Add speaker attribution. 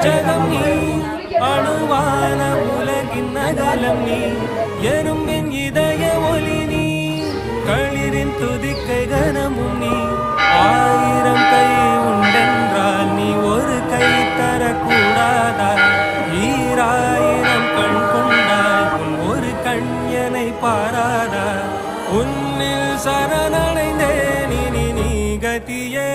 Speaker 1: ஜகம் நீ அணுவான உலகின் நகலம் நீ எறும்பின் இதய ஒலி நீ களிரின் துதிக்கை கனமும் நீ ஆயிரம் கை உண்டென்றால் நீ ஒரு கை தரக்கூடாதா ஈராயிரம் கண் கொண்டால் உன் ஒரு கண்யனை பாராதா உன்னில் சரணடைந்தேன் இனி நீ கதியே